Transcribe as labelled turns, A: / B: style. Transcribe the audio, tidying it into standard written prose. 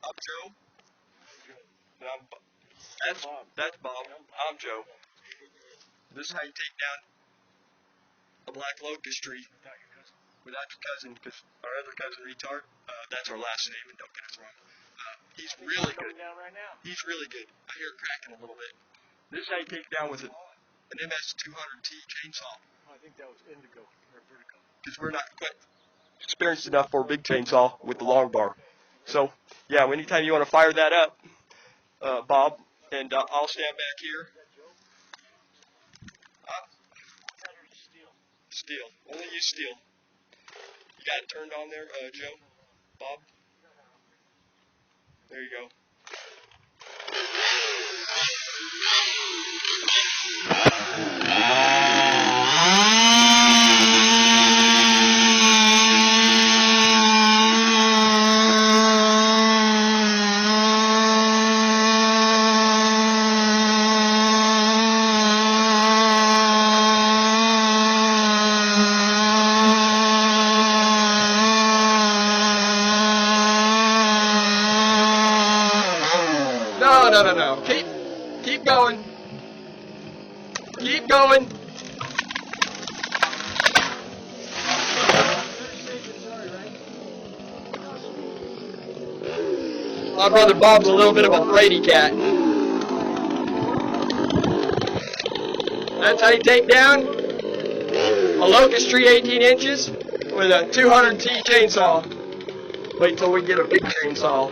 A: I'm Joe. And that's Bob. I'm Joe. This is how you take down a black locust tree without your cousin, because our other cousin, Retard, that's our last name, and don't get us wrong. He's really good. He's really good. I hear it cracking a little bit. This is how you take it down with an MS-200T chainsaw.
B: I think that was indigo or vertigo.
A: Because we're not quite experienced enough for a big chainsaw with the long bar. So, yeah, anytime you want to fire that up, Bob, and I'll stand back here. Stihl. Only use Stihl. You got it turned on there, Joe? Bob? There you go. No. Keep going. Keep going. My brother Bob's a little bit of a fraidy cat. That's how you take down a locust tree 18 inches with a 200T chainsaw. Wait till we get a big chainsaw.